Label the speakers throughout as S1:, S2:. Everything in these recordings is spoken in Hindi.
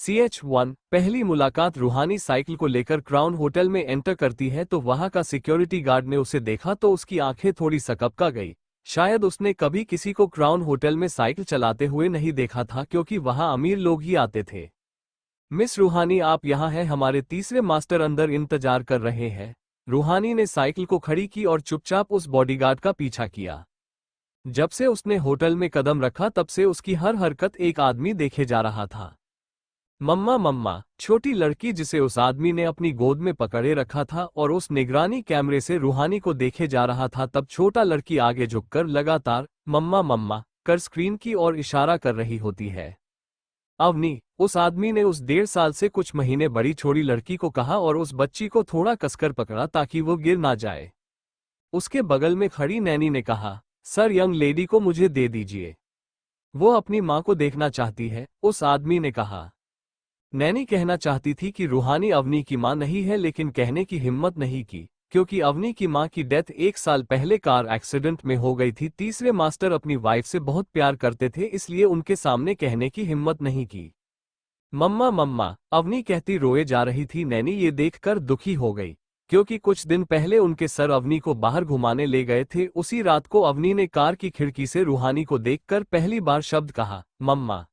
S1: CH1 पहली मुलाकात रूहानी साइकिल को लेकर क्राउन होटल में एंटर करती है तो वहां का सिक्योरिटी गार्ड ने उसे देखा तो उसकी आंखें थोड़ी सकपका गई। शायद उसने कभी किसी को क्राउन होटल में साइकिल चलाते हुए नहीं देखा था क्योंकि वहां अमीर लोग ही आते थे। मिस रूहानी, आप यहाँ हैं, हमारे तीसरे मास्टर अंदर इंतजार कर रहे हैं। रूहानी ने साइकिल को खड़ी की और चुपचाप उस बॉडीगार्ड का पीछा किया। जब से उसने होटल में कदम रखा तब से उसकी हर हरकत एक आदमी देखे जा रहा था। मम्मा मम्मा, छोटी लड़की जिसे उस आदमी ने अपनी गोद में पकड़े रखा था और उस निगरानी कैमरे से रूहानी को देखे जा रहा था, तब छोटा लड़की आगे झुककर लगातार मम्मा मम्मा कर स्क्रीन की ओर इशारा कर रही होती है। अवनी, उस आदमी ने उस 1.5 साल से कुछ महीने बड़ी छोटी लड़की को कहा और उस बच्ची को थोड़ा कसकर पकड़ा ताकि वो गिर ना जाए। उसके बगल में खड़ी नैनी ने कहा, सर, यंग लेडी को मुझे दे दीजिए, वो अपनी माँ को देखना चाहती है, उस आदमी ने कहा। नैनी कहना चाहती थी कि रूहानी अवनी की मां नहीं है, लेकिन कहने की हिम्मत नहीं की क्योंकि अवनी की मां की डेथ 1 साल पहले कार एक्सीडेंट में हो गई थी। तीसरे मास्टर अपनी वाइफ से बहुत प्यार करते थे, इसलिए उनके सामने कहने की हिम्मत नहीं की। मम्मा मम्मा, अवनी कहती रोए जा रही थी। नैनी ये देखकर दुखी हो गई क्योंकि कुछ दिन पहले उनके सर अवनी को बाहर घुमाने ले गए थे। उसी रात को अवनी ने कार की खिड़की से रूहानी को देखकर पहली बार शब्द कहा, मम्मा।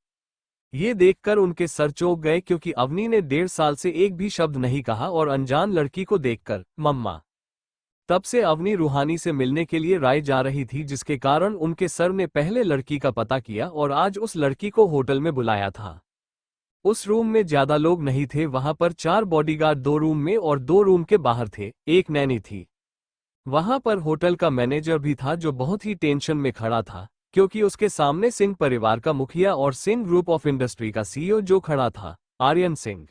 S1: ये देखकर उनके सर चौंक गए क्योंकि अवनी ने 1.5 साल से एक भी शब्द नहीं कहा और अनजान लड़की को देखकर मम्मा। तब से अवनी रूहानी से मिलने के लिए राय जा रही थी, जिसके कारण उनके सर ने पहले लड़की का पता किया और आज उस लड़की को होटल में बुलाया था। उस रूम में ज्यादा लोग नहीं थे, वहां पर 4 बॉडीगार्ड 2 रूम में और 2 रूम के बाहर थे। एक नैनी थी। वहां पर होटल का मैनेजर भी था जो बहुत ही टेंशन में खड़ा था क्योंकि उसके सामने सिंह परिवार का मुखिया और सिंह ग्रुप ऑफ इंडस्ट्री का CEO जो खड़ा था, आर्यन सिंह।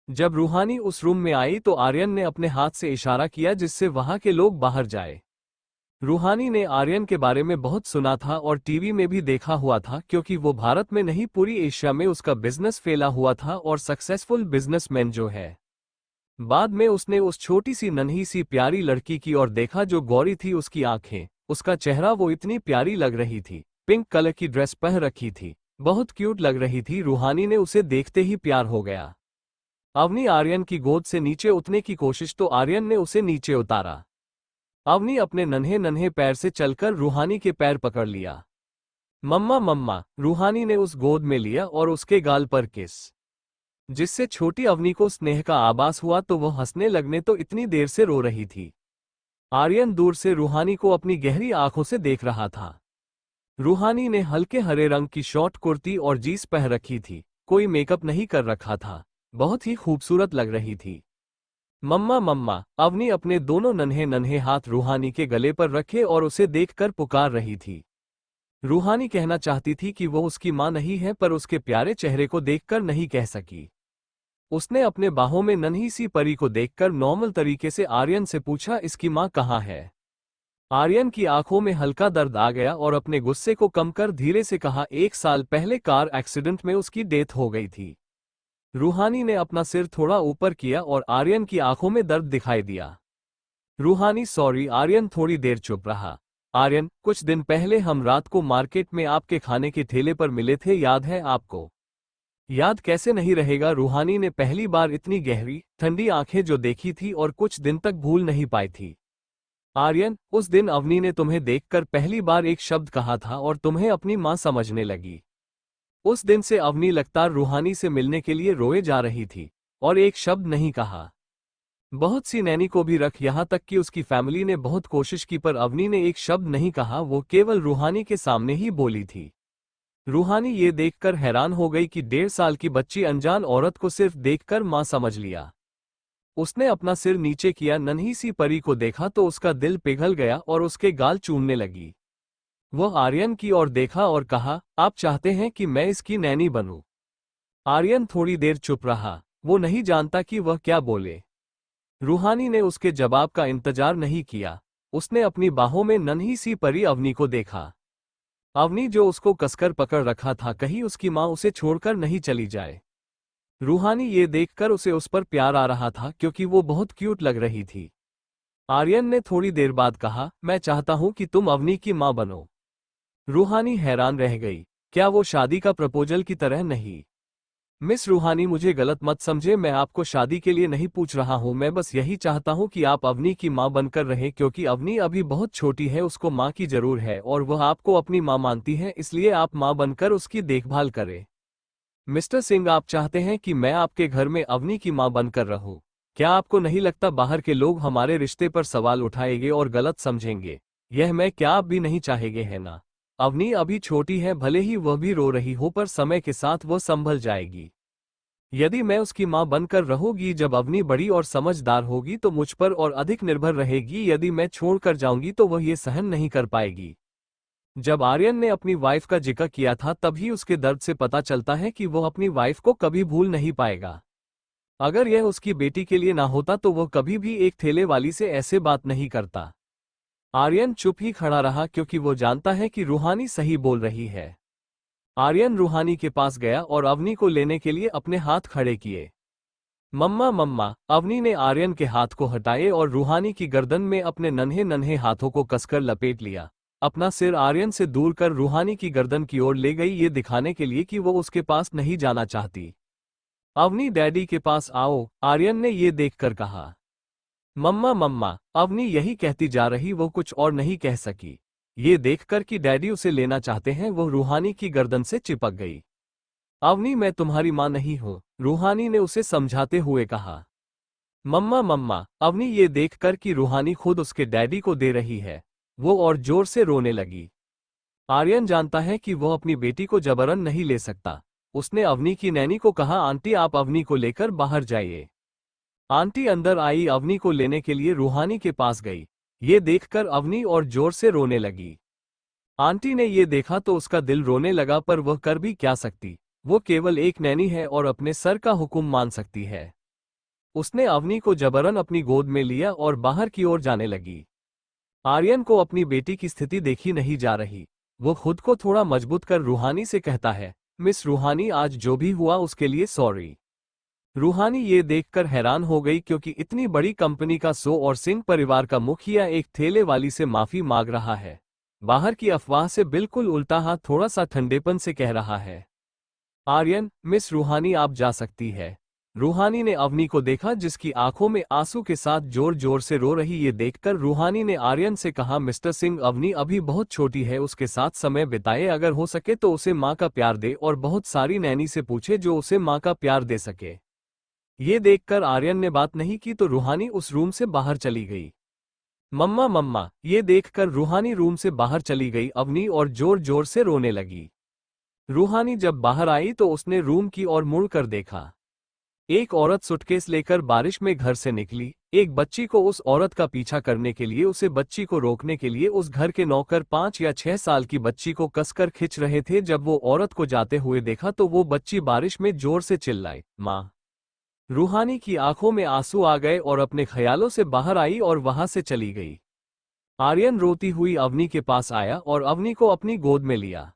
S1: जब रूहानी उस रूम में आई तो आर्यन ने अपने हाथ से इशारा किया जिससे वहां के लोग बाहर जाए। रूहानी ने आर्यन के बारे में बहुत सुना था और टीवी में भी देखा हुआ था क्योंकि वो भारत में नहीं पूरी एशिया में उसका बिजनेस फैला हुआ था और सक्सेसफुल बिजनेसमैन जो है। बाद में उसने उस छोटी सी नन्ही सी प्यारी लड़की की ओर देखा जो गौरी थी। उसकी आंखें, उसका चेहरा, वो इतनी प्यारी लग रही थी। पिंक कलर की ड्रेस पहन रखी थी, बहुत क्यूट लग रही थी। रूहानी ने उसे देखते ही प्यार हो गया। अवनी आर्यन की गोद से नीचे उतरने की कोशिश तो आर्यन ने उसे नीचे उतारा। अवनी अपने नन्हे नन्हे पैर से चलकर रूहानी के पैर पकड़ लिया। मम्मा मम्मा, रूहानी ने उस गोद में लिया और उसके गाल पर किस, जिससे छोटी अवनी को स्नेह का आभास हुआ तो वह हंसने लगने तो इतनी देर से रो रही थी। आर्यन दूर से रूहानी को अपनी गहरी आंखों से देख रहा था। रूहानी ने हल्के हरे रंग की शॉर्ट कुर्ती और जीन्स पहन रखी थी, कोई मेकअप नहीं कर रखा था, बहुत ही खूबसूरत लग रही थी। मम्मा मम्मा, अवनी अपने दोनों नन्हे नन्हे हाथ रूहानी के गले पर रखे और उसे देखकर पुकार रही थी। रूहानी कहना चाहती थी कि वो उसकी मां नहीं है, पर उसके प्यारे चेहरे को देखकर नहीं कह सकी। उसने अपने बाहों में नन्ही सी परी को देखकर नॉर्मल तरीके से आर्यन से पूछा, इसकी मां कहाँ है? आर्यन की आंखों में हल्का दर्द आ गया और अपने गुस्से को कम कर धीरे से कहा, 1 साल पहले कार एक्सीडेंट में उसकी डेथ हो गई थी। रूहानी ने अपना सिर थोड़ा ऊपर किया और आर्यन की आंखों में दर्द दिखाई दिया। रूहानी, सॉरी। आर्यन थोड़ी देर चुप रहा। आर्यन, कुछ दिन पहले हम रात को मार्केट में आपके खाने के ठेले पर मिले थे, याद है आपको? याद कैसे नहीं रहेगा। रूहानी ने पहली बार इतनी गहरी ठंडी आंखें जो देखी थी और कुछ दिन तक भूल नहीं पाई थी। आर्यन, उस दिन अवनी ने तुम्हें देखकर पहली बार एक शब्द कहा था और तुम्हें अपनी मां समझने लगी। उस दिन से अवनी लगातार रूहानी से मिलने के लिए रोए जा रही थी और एक शब्द नहीं कहा। बहुत सी नैनी को भी रख, यहां तक कि उसकी फैमिली ने बहुत कोशिश की, पर अवनी ने एक शब्द नहीं कहा, वो केवल रूहानी के सामने ही बोली थी। रूहानी ये देखकर हैरान हो गई कि 1.5 साल की बच्ची अनजान औरत को सिर्फ देखकर मां समझ लिया। उसने अपना सिर नीचे किया, नन्ही सी परी को देखा तो उसका दिल पिघल गया और उसके गाल चूमने लगी। वह आर्यन की ओर देखा और कहा, आप चाहते हैं कि मैं इसकी नैनी बनूं? आर्यन थोड़ी देर चुप रहा, वो नहीं जानता कि वह क्या बोले। रूहानी ने उसके जवाब का इंतजार नहीं किया। उसने अपनी बाहों में नन्ही सी परी अवनी को देखा। अवनी जो उसको कसकर पकड़ रखा था, कहीं उसकी मां उसे छोड़कर नहीं चली जाए। रूहानी ये देखकर उसे उस पर प्यार आ रहा था क्योंकि वो बहुत क्यूट लग रही थी। आर्यन ने थोड़ी देर बाद कहा, मैं चाहता हूं कि तुम अवनी की मां बनो। रूहानी हैरान रह गई, क्या वो शादी का प्रपोजल की तरह नहीं? मिस रूहानी, मुझे गलत मत समझे, मैं आपको शादी के लिए नहीं पूछ रहा हूँ। मैं बस यही चाहता हूँ कि आप अवनी की माँ बनकर रहें, क्योंकि अवनी अभी बहुत छोटी है, उसको माँ की जरूर है और वह आपको अपनी माँ मानती है, इसलिए आप माँ बनकर उसकी देखभाल करें। मिस्टर सिंह, आप चाहते हैं कि मैं आपके घर में अवनी की माँ बनकर रहूं? क्या आपको नहीं लगता बाहर के लोग हमारे रिश्ते पर सवाल उठाएंगे और गलत समझेंगे? यह मैं क्या आप भी नहीं चाहेंगे, है ना? अवनी अभी छोटी है, भले ही वह भी रो रही हो, पर समय के साथ वह संभल जाएगी। यदि मैं उसकी माँ बनकर रहूंगी, जब अवनी बड़ी और समझदार होगी तो मुझ पर और अधिक निर्भर रहेगी। यदि मैं छोड़कर जाऊंगी तो वह ये सहन नहीं कर पाएगी। जब आर्यन ने अपनी वाइफ का जिक्र किया था, तभी उसके दर्द से पता चलता है कि वह अपनी वाइफ को कभी भूल नहीं पाएगा। अगर यह उसकी बेटी के लिए ना होता तो वह कभी भी एक ठेले वाली से ऐसे बात नहीं करता। आर्यन चुप ही खड़ा रहा, क्योंकि वो जानता है कि रूहानी सही बोल रही है। आर्यन रूहानी के पास गया और अवनी को लेने के लिए अपने हाथ खड़े किए। मम्मा मम्मा, अवनी ने आर्यन के हाथ को हटाए और रूहानी की गर्दन में अपने नन्हे नन्हे हाथों को कसकर लपेट लिया। अपना सिर आर्यन से दूर कर रूहानी की गर्दन की ओर ले गई, ये दिखाने के लिए कि वो उसके पास नहीं जाना चाहती। अवनी, डैडी के पास आओ, आर्यन ने ये देखकर कहा। मम्मा मम्मा, अवनी यही कहती जा रही, वो कुछ और नहीं कह सकी। ये देखकर कि डैडी उसे लेना चाहते हैं, वो रूहानी की गर्दन से चिपक गई। अवनी, मैं तुम्हारी माँ नहीं हूँ, रूहानी ने उसे समझाते हुए कहा। मम्मा मम्मा, अवनी ये देखकर कि रूहानी खुद उसके डैडी को दे रही है, वो और जोर से रोने लगी। आर्यन जानता है कि वो अपनी बेटी को जबरन नहीं ले सकता। उसने अवनी की नैनी को कहा, आंटी आप अवनी को लेकर बाहर जाइए। आंटी अंदर आई, अवनी को लेने के लिए रूहानी के पास गई। ये देखकर अवनी और जोर से रोने लगी। आंटी ने ये देखा तो उसका दिल रोने लगा, पर वह कर भी क्या सकती? वो केवल एक नैनी है और अपने सर का हुक्म मान सकती है। उसने अवनी को जबरन अपनी गोद में लिया और बाहर की ओर जाने लगी। आर्यन को अपनी बेटी की स्थिति देखी नहीं जा रही। वो खुद को थोड़ा मजबूत कर रूहानी से कहता है, मिस रूहानी, आज जो भी हुआ उसके लिए सॉरी। रूहानी ये देखकर हैरान हो गई, क्योंकि इतनी बड़ी कंपनी का सो और सिंह परिवार का मुखिया एक ठेले वाली से माफी मांग रहा है। बाहर की अफवाह से बिल्कुल उल्टा, हाथ थोड़ा सा ठंडेपन से कह रहा है। आर्यन, मिस रूहानी आप जा सकती है। रूहानी ने अवनी को देखा, जिसकी आंखों में आंसू के साथ जोर जोर से रो रही। ये देखकर रूहानी ने आर्यन से कहा, मिस्टर सिंह, अवनी अभी बहुत छोटी है, उसके साथ समय बिताए, अगर हो सके तो उसे माँ का प्यार दे और बहुत सारी नैनी से पूछे जो उसे माँ का प्यार दे सके। ये देखकर आर्यन ने बात नहीं की तो रूहानी उस रूम से बाहर चली गई। मम्मा मम्मा, ये देखकर रूहानी रूम से बाहर चली गई अवनी और जोर जोर से रोने लगी। रूहानी जब बाहर आई तो उसने रूम की ओर मुड़कर देखा। एक औरत सुटकेस लेकर बारिश में घर से निकली। एक बच्ची को उस औरत का पीछा करने के लिए, उसे बच्ची को रोकने के लिए उस घर के नौकर 5 या 6 साल की बच्ची को कसकर खींच रहे थे। जब वो औरत को जाते हुए देखा तो वो बच्ची बारिश में जोर से चिल्लाई, माँ। रूहानी की आंखों में आंसू आ गए और अपने ख्यालों से बाहर आई और वहां से चली गई। आर्यन रोती हुई अवनी के पास आया और अवनी को अपनी गोद में लिया।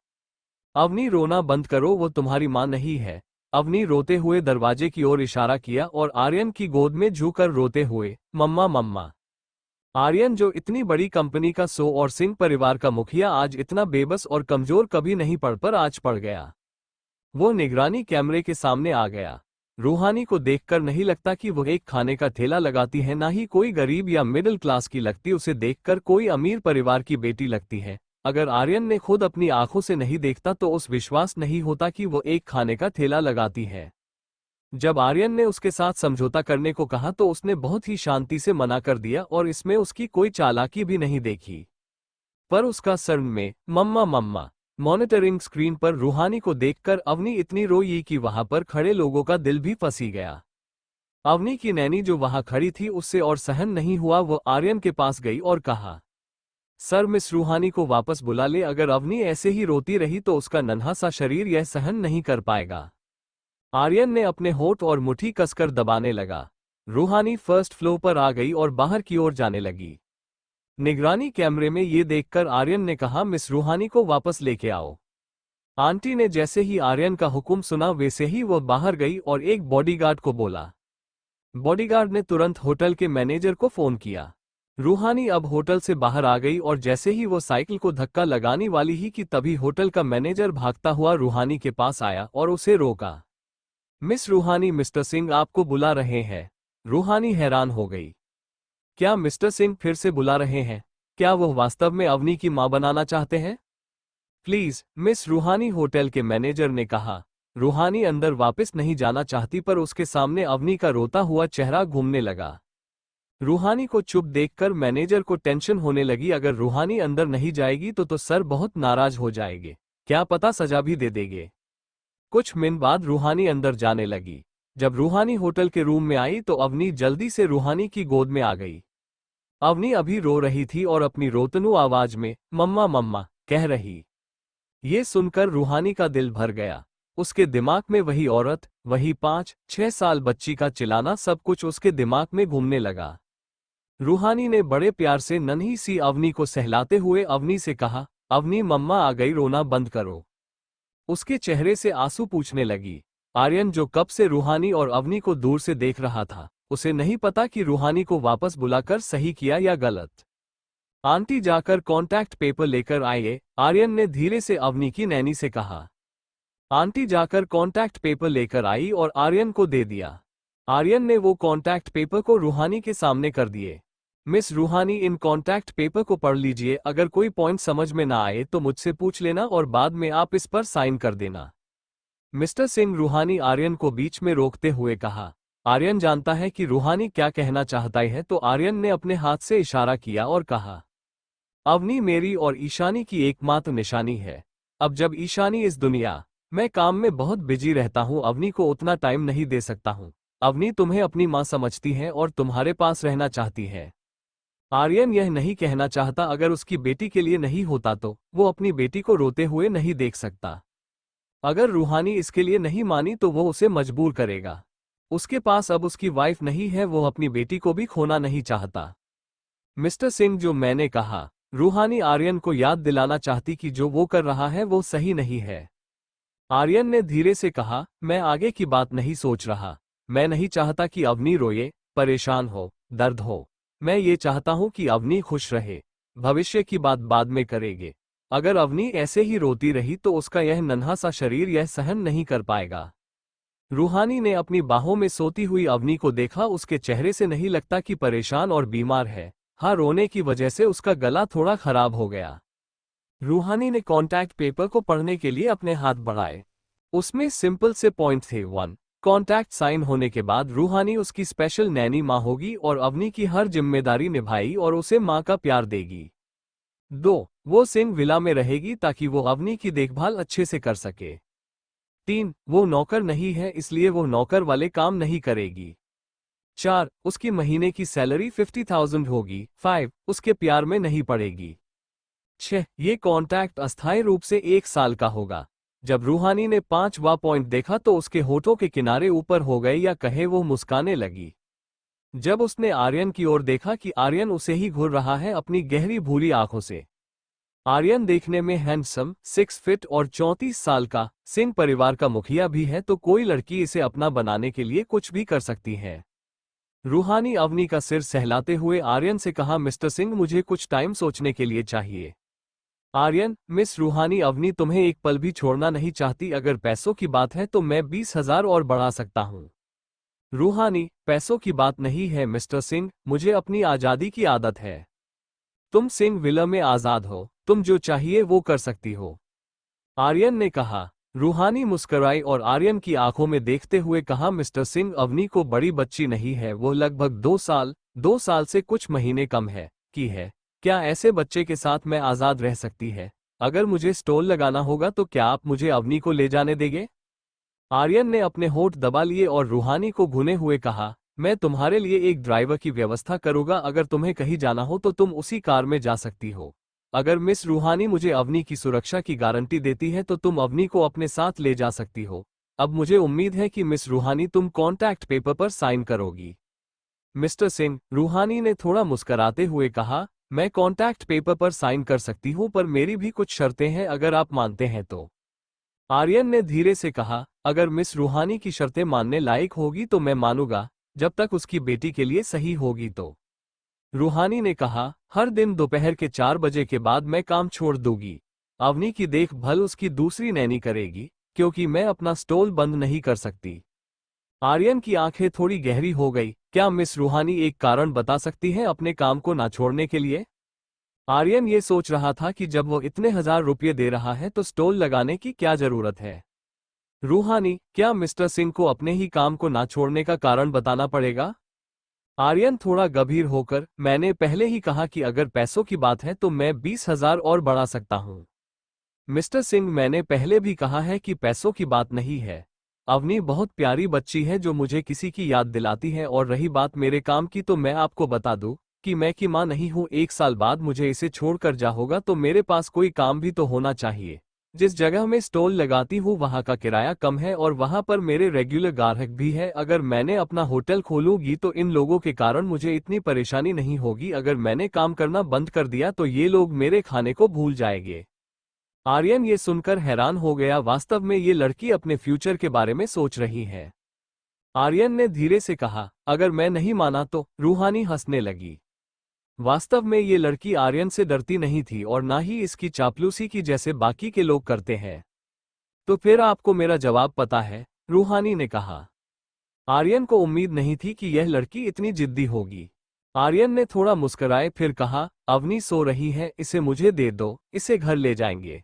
S1: अवनी, रोना बंद करो, वो तुम्हारी मां नहीं है। अवनी रोते हुए दरवाजे की ओर इशारा किया और आर्यन की गोद में झुककर रोते हुए, मम्मा मम्मा। आर्यन, जो इतनी बड़ी कंपनी का सो और सिंह परिवार का मुखिया, आज इतना बेबस और कमजोर कभी नहीं पड़, पर आज पड़ गया। वो निगरानी कैमरे के सामने आ गया। रूहानी को देखकर नहीं लगता कि वो एक खाने का ठेला लगाती है, ना ही कोई गरीब या मिडिल क्लास की लगती, उसे देखकर कोई अमीर परिवार की बेटी लगती है। अगर आर्यन ने खुद अपनी आंखों से नहीं देखता तो उस विश्वास नहीं होता कि वो एक खाने का ठेला लगाती है। जब आर्यन ने उसके साथ समझौता करने को कहा तो उसने बहुत ही शांति से मना कर दिया और इसमें उसकी कोई चालाकी भी नहीं देखी। पर उसका सर में मम्मा मम्मा मॉनिटरिंग स्क्रीन पर रूहानी को देखकर अवनी इतनी रोई कि वहां पर खड़े लोगों का दिल भी फंसी गया। अवनी की नैनी जो वहां खड़ी थी, उससे और सहन नहीं हुआ, वो आर्यन के पास गई और कहा, सर, मिस रूहानी को वापस बुला ले। अगर अवनी ऐसे ही रोती रही तो उसका नन्हा सा शरीर यह सहन नहीं कर पाएगा। आर्यन ने अपने होठ और मुट्ठी कसकर दबाने लगा। रूहानी फर्स्ट फ्लोर पर आ गई और बाहर की ओर जाने लगी। निगरानी कैमरे में ये देखकर आर्यन ने कहा, मिस रूहानी को वापस लेके आओ। आंटी ने जैसे ही आर्यन का हुक्म सुना वैसे ही वो बाहर गई और एक बॉडीगार्ड को बोला। बॉडीगार्ड ने तुरंत होटल के मैनेजर को फोन किया। रूहानी अब होटल से बाहर आ गई और जैसे ही वो साइकिल को धक्का लगाने वाली ही कि तभी होटल का मैनेजर भागता हुआ रूहानी के पास आया और उसे रोका। मिस रूहानी, मिस्टर सिंह आपको बुला रहे हैं। रूहानी हैरान हो गई। क्या मिस्टर सिंह फिर से बुला रहे हैं? क्या वो वास्तव में अवनी की मां बनाना चाहते हैं? प्लीज मिस रूहानी, होटल के मैनेजर ने कहा। रूहानी अंदर वापस नहीं जाना चाहती, पर उसके सामने अवनी का रोता हुआ चेहरा घूमने लगा। रूहानी को चुप देखकर मैनेजर को टेंशन होने लगी। अगर रूहानी अंदर नहीं जाएगी तो सर बहुत नाराज हो जाएंगे, क्या पता सजा भी दे देंगे। कुछ मिनट बाद रूहानी अंदर जाने लगी। जब रूहानी होटल के रूम में आई तो अवनी जल्दी से रूहानी की गोद में आ गई। अवनी अभी रो रही थी और अपनी रोतनु आवाज में मम्मा मम्मा कह रही। ये सुनकर रूहानी का दिल भर गया। उसके दिमाग में वही औरत, वही 5-6 साल बच्ची का चिल्लाना, सब कुछ उसके दिमाग में घूमने लगा। रूहानी ने बड़े प्यार से नन्ही सी अवनी को सहलाते हुए अवनी से कहा, अवनी मम्मा आ गई, रोना बंद करो। उसके चेहरे से आंसू पूछने लगी। आर्यन, जो कब से रूहानी और अवनी को दूर से देख रहा था, उसे नहीं पता कि रूहानी को वापस बुलाकर सही किया या गलत। आंटी जाकर कॉन्टैक्ट पेपर लेकर आइए, आर्यन ने धीरे से अवनी की नैनी से कहा। आंटी जाकर कॉन्टैक्ट पेपर लेकर आई और आर्यन को दे दिया। आर्यन ने वो कॉन्टैक्ट पेपर को रूहानी के सामने कर दिए। मिस रूहानी, इन कॉन्टैक्ट पेपर को पढ़ लीजिए। अगर कोई पॉइंट समझ में ना आए तो मुझसे पूछ लेना और बाद में आप इस पर साइन कर देना। मिस्टर सिंह, रूहानी आर्यन को बीच में रोकते हुए कहा। आर्यन जानता है कि रूहानी क्या कहना चाहता है, तो आर्यन ने अपने हाथ से इशारा किया और कहा, अवनी मेरी और ईशानी की एकमात्र निशानी है। अब जब ईशानी इस दुनिया, मैं काम में बहुत बिजी रहता हूं, अवनी को उतना टाइम नहीं दे सकता हूं। अवनी तुम्हें अपनी मां समझती है और तुम्हारे पास रहना चाहती है। आर्यन यह नहीं कहना चाहता, अगर उसकी बेटी के लिए नहीं होता तो वो अपनी बेटी को रोते हुए नहीं देख सकता। अगर रूहानी इसके लिए नहीं मानी तो वो उसे मजबूर करेगा। उसके पास अब उसकी वाइफ नहीं है, वो अपनी बेटी को भी खोना नहीं चाहता। मिस्टर सिंह, जो मैंने कहा, रूहानी आर्यन को याद दिलाना चाहती कि जो वो कर रहा है वो सही नहीं है। आर्यन ने धीरे से कहा, मैं आगे की बात नहीं सोच रहा। मैं नहीं चाहता कि अवनी रोए, परेशान हो, दर्द हो। मैं ये चाहता हूं कि अवनी खुश रहे। भविष्य की बात बाद में करेंगे। अगर अवनी ऐसे ही रोती रही तो उसका यह नन्हा सा शरीर यह सहन नहीं कर पाएगा। रूहानी ने अपनी बाहों में सोती हुई अवनी को देखा। उसके चेहरे से नहीं लगता कि परेशान और बीमार है। हाँ, रोने की वजह से उसका गला थोड़ा खराब हो गया। रूहानी ने कॉन्टैक्ट पेपर को पढ़ने के लिए अपने हाथ बढ़ाए। उसमें सिंपल से पॉइंट थे। 1, कॉन्टैक्ट साइन होने के बाद रूहानी उसकी स्पेशल नैनी माँ होगी और अवनी की हर जिम्मेदारी निभाई और उसे माँ का प्यार देगी। 2, वो सिंह विला में रहेगी ताकि वो अवनी की देखभाल अच्छे से कर सके। 3, वो नौकर नहीं है, इसलिए वो नौकर वाले काम नहीं करेगी। 4, उसकी महीने की सैलरी 50,000 होगी। 5, उसके प्यार में नहीं पड़ेगी। 6, ये कॉन्टैक्ट अस्थायी रूप से 1 साल का होगा। जब रूहानी ने 5वां पॉइंट देखा तो उसके होठों के किनारे ऊपर हो गए, या कहे वो मुस्काने लगी। जब उसने आर्यन की ओर देखा कि आर्यन उसे ही घूर रहा है अपनी गहरी भूरी आंखों से। आर्यन देखने में हैंडसम, 6 फीट और 34 साल का, सिंह परिवार का मुखिया भी है, तो कोई लड़की इसे अपना बनाने के लिए कुछ भी कर सकती है। रूहानी अवनी का सिर सहलाते हुए आर्यन से कहा, मिस्टर सिंह, मुझे कुछ टाइम सोचने के लिए चाहिए। आर्यन, मिस रूहानी अवनी तुम्हें एक पल भी छोड़ना नहीं चाहती। अगर पैसों की बात है तो मैं 20,000 और बढ़ा सकता हूँ। रूहानी, पैसों की बात नहीं है मिस्टर सिंह, मुझे अपनी आज़ादी की आदत है। तुम सिंह विला में आज़ाद हो, तुम जो चाहिए वो कर सकती हो। आर्यन ने कहा। रूहानी मुस्कुराई और आर्यन की आंखों में देखते हुए कहा, मिस्टर सिंह, अवनी को बड़ी बच्ची नहीं है, वो लगभग 2 साल से कुछ महीने कम है की है। क्या ऐसे बच्चे के साथ मैं आज़ाद रह सकती है? अगर मुझे स्टॉल लगाना होगा तो क्या आप मुझे अवनी को ले जाने देंगे? आर्यन ने अपने होंठ दबा लिए और रूहानी को भुने हुए कहा, मैं तुम्हारे लिए एक ड्राइवर की व्यवस्था करूंगा। अगर तुम्हें कहीं जाना हो तो तुम उसी कार में जा सकती हो। अगर मिस रूहानी मुझे अवनी की सुरक्षा की गारंटी देती है तो तुम अवनी को अपने साथ ले जा सकती हो। अब मुझे उम्मीद है कि मिस रूहानी तुम कॉन्टैक्ट पेपर पर साइन करोगी। मिस्टर सिंह, रूहानी ने थोड़ा मुस्कराते हुए कहा, मैं कॉन्टैक्ट पेपर पर साइन कर सकती हूं, पर मेरी भी कुछ शर्तें हैं, अगर आप मानते हैं तो। आर्यन ने धीरे से कहा, अगर मिस रूहानी की शर्तें मानने लायक होगी तो मैं मानूंगा, जब तक उसकी बेटी के लिए सही होगी तो। रूहानी ने कहा, हर दिन दोपहर के 4 बजे के बाद मैं काम छोड़ दूंगी। अवनी की देखभाल उसकी दूसरी नैनी करेगी, क्योंकि मैं अपना स्टॉल बंद नहीं कर सकती। आर्यन की आंखें थोड़ी गहरी हो गई। क्या मिस रूहानी एक कारण बता सकती हैं अपने काम को ना छोड़ने के लिए? आर्यन ये सोच रहा था कि जब वो इतने हजार रुपये दे रहा है तो स्टॉल लगाने की क्या जरूरत है। रूहानी, क्या मिस्टर सिंह को अपने ही काम को ना छोड़ने का कारण बताना पड़ेगा? आर्यन थोड़ा गंभीर होकर, मैंने पहले ही कहा कि अगर पैसों की बात है तो मैं 20,000 और बढ़ा सकता हूं। मिस्टर सिंह, मैंने पहले भी कहा है कि पैसों की बात नहीं है। अवनी बहुत प्यारी बच्ची है जो मुझे किसी की याद दिलाती है, और रही बात मेरे काम की तो मैं आपको बता दूं कि मैं की मां नहीं हूं। 1 साल बाद मुझे इसे छोड़कर जा होगा तो मेरे पास कोई काम भी तो होना चाहिए। जिस जगह में स्टॉल लगाती हूँ वहाँ का किराया कम है और वहाँ पर मेरे रेगुलर ग्राहक भी है। अगर मैंने अपना होटल खोलूंगी तो इन लोगों के कारण मुझे इतनी परेशानी नहीं होगी। अगर मैंने काम करना बंद कर दिया तो ये लोग मेरे खाने को भूल जाएंगे। आर्यन ये सुनकर हैरान हो गया। वास्तव में ये लड़की अपने फ्यूचर के बारे में सोच रही है। आर्यन ने धीरे से कहा, अगर मैं नहीं माना तो? रूहानी हंसने लगी। वास्तव में ये लड़की आर्यन से डरती नहीं थी और ना ही इसकी चापलूसी की जैसे बाकी के लोग करते हैं। तो फिर आपको मेरा जवाब पता है? रूहानी ने कहा। आर्यन को उम्मीद नहीं थी कि यह लड़की इतनी जिद्दी होगी। आर्यन ने थोड़ा मुस्कुराए फिर कहा, अवनी सो रही है, इसे मुझे दे दो, इसे घर ले जाएंगे।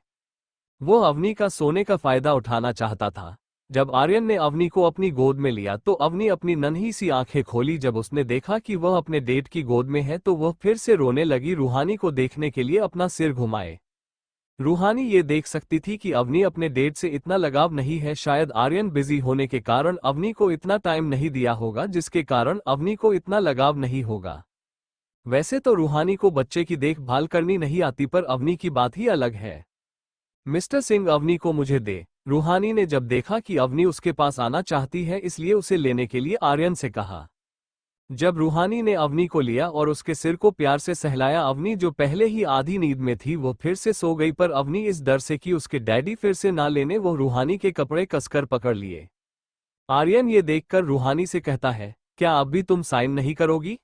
S1: वो अवनी का सोने का फायदा उठाना चाहता था। जब आर्यन ने अवनी को अपनी गोद में लिया तो अवनी अपनी नन्ही सी आंखें खोली। जब उसने देखा कि वह अपने डेट की गोद में है तो वह फिर से रोने लगी। रूहानी को देखने के लिए अपना सिर घुमाए। रूहानी ये देख सकती थी कि अवनी अपने डेट से इतना लगाव नहीं है। शायद आर्यन बिजी होने के कारण अवनी को इतना टाइम नहीं दिया होगा, जिसके कारण अवनी को इतना लगाव नहीं होगा। वैसे तो रूहानी को बच्चे की देखभाल करनी नहीं आती, पर अवनी की बात ही अलग है। मिस्टर सिंह, अवनी को मुझे दे। रूहानी ने जब देखा कि अवनी उसके पास आना चाहती है इसलिए उसे लेने के लिए आर्यन से कहा। जब रूहानी ने अवनी को लिया और उसके सिर को प्यार से सहलाया, अवनी जो पहले ही आधी नींद में थी वो फिर से सो गई। पर अवनी इस डर से कि उसके डैडी फिर से ना लेने, वो रूहानी के कपड़े कसकर पकड़ लिए। आर्यन ये देखकर रूहानी से कहता है, क्या अब भी तुम साइन नहीं करोगी?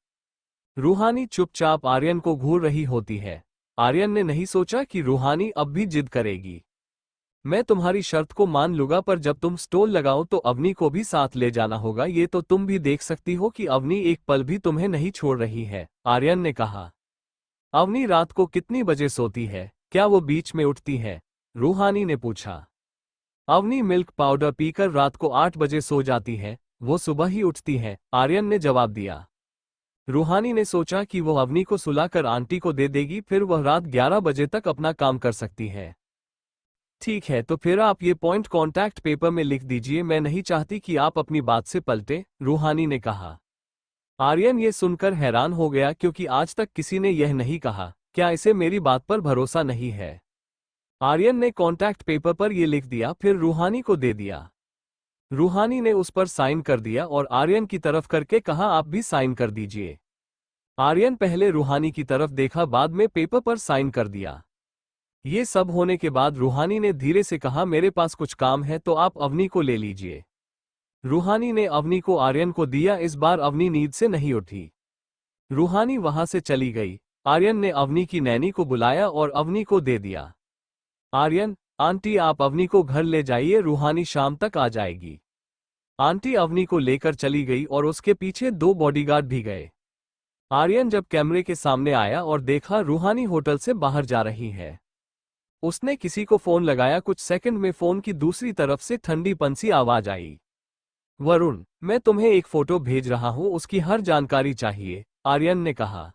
S1: रूहानी चुपचाप आर्यन को घूर रही होती है। आर्यन ने नहीं सोचा कि रूहानी अब भी जिद करेगी। मैं तुम्हारी शर्त को मान लूंगा, पर जब तुम स्टॉल लगाओ तो अवनी को भी साथ ले जाना होगा। ये तो तुम भी देख सकती हो कि अवनी एक पल भी तुम्हें नहीं छोड़ रही है, आर्यन ने कहा। अवनी रात को कितनी बजे सोती है? क्या वो बीच में उठती है? रूहानी ने पूछा। अवनी मिल्क पाउडर पीकर रात को 8 बजे सो जाती है, वो सुबह ही उठती है, आर्यन ने जवाब दिया। रूहानी ने सोचा कि वो अवनी को सुलाकर आंटी को दे देगी, फिर वह रात 11 बजे तक अपना काम कर सकती है। ठीक है, तो फिर आप ये पॉइंट कॉन्टैक्ट पेपर में लिख दीजिए। मैं नहीं चाहती कि आप अपनी बात से पलटे, रूहानी ने कहा। आर्यन ये सुनकर हैरान हो गया क्योंकि आज तक किसी ने यह नहीं कहा। क्या इसे मेरी बात पर भरोसा नहीं है? आर्यन ने कॉन्टैक्ट पेपर पर यह लिख दिया फिर रूहानी को दे दिया। रूहानी ने उस पर साइन कर दिया और आर्यन की तरफ करके कहा, आप भी साइन कर दीजिए। आर्यन पहले रूहानी की तरफ देखा, बाद में पेपर पर साइन कर दिया। ये सब होने के बाद रूहानी ने धीरे से कहा, मेरे पास कुछ काम है तो आप अवनी को ले लीजिए। रूहानी ने अवनी को आर्यन को दिया। इस बार अवनी नींद से नहीं उठी। रूहानी वहां से चली गई। आर्यन ने अवनी की नैनी को बुलाया और अवनी को दे दिया। आर्यन, आंटी आप अवनी को घर ले जाइए, रूहानी शाम तक आ जाएगी। आंटी अवनी को लेकर चली गई और उसके पीछे 2 बॉडीगार्ड भी गए। आर्यन जब कैमरे के सामने आया और देखा रूहानी होटल से बाहर जा रही है, उसने किसी को फोन लगाया। कुछ सेकंड में फोन की दूसरी तरफ से ठंडी पंसी आवाज आई। वरुण, मैं तुम्हें एक फोटो भेज रहा हूं, उसकी हर जानकारी चाहिए, आर्यन ने कहा।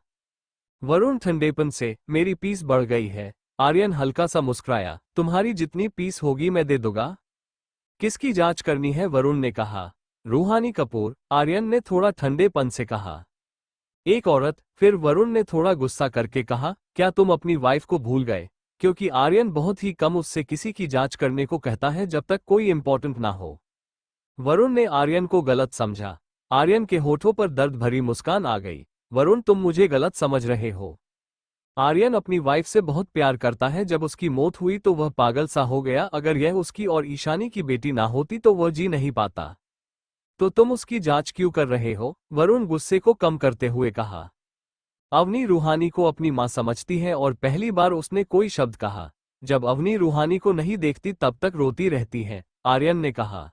S1: वरुण ठंडेपन से, मेरी फीस बढ़ गई है। आर्यन हल्का सा मुस्कुराया, तुम्हारी जितनी फीस होगी मैं दे दूंगा। किसकी जांच करनी है? वरुण ने कहा। रूहानी कपूर, आर्यन ने थोड़ा ठंडेपन से कहा। एक औरत? फिर वरुण ने थोड़ा गुस्सा करके कहा, क्या तुम अपनी वाइफ को भूल गए? क्योंकि आर्यन बहुत ही कम उससे किसी की जांच करने को कहता है जब तक कोई इंपॉर्टेंट ना हो। वरुण ने आर्यन को गलत समझा। आर्यन के होठों पर दर्द भरी मुस्कान आ गई। वरुण, तुम मुझे गलत समझ रहे हो। आर्यन अपनी वाइफ से बहुत प्यार करता है। जब उसकी मौत हुई तो वह पागल सा हो गया। अगर यह उसकी और ईशानी की बेटी ना होती तो वह जी नहीं पाता। तो तुम उसकी जांच क्यों कर रहे हो? वरुण गुस्से को कम करते हुए कहा। अवनी रूहानी को अपनी मां समझती है और पहली बार उसने कोई शब्द कहा। जब अवनी रूहानी को नहीं देखती तब तक रोती रहती है, आर्यन ने कहा।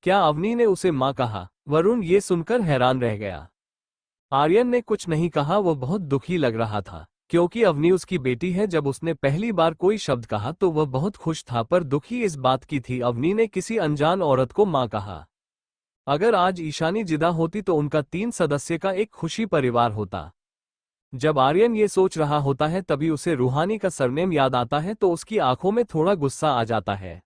S1: क्या अवनी ने उसे माँ कहा? वरुण ये सुनकर हैरान रह गया। आर्यन ने कुछ नहीं कहा, वो बहुत दुखी लग रहा था क्योंकि अवनी उसकी बेटी है। जब उसने पहली बार कोई शब्द कहा तो वह बहुत खुश था, पर दुखी इस बात की थी अवनी ने किसी अनजान औरत को माँ कहा। अगर आज ईशानी जिदा होती तो उनका 3 सदस्य का एक खुशी परिवार होता। जब आर्यन ये सोच रहा होता है तभी उसे रूहानी का सरनेम याद आता है तो उसकी आंखों में थोड़ा गुस्सा आ जाता है।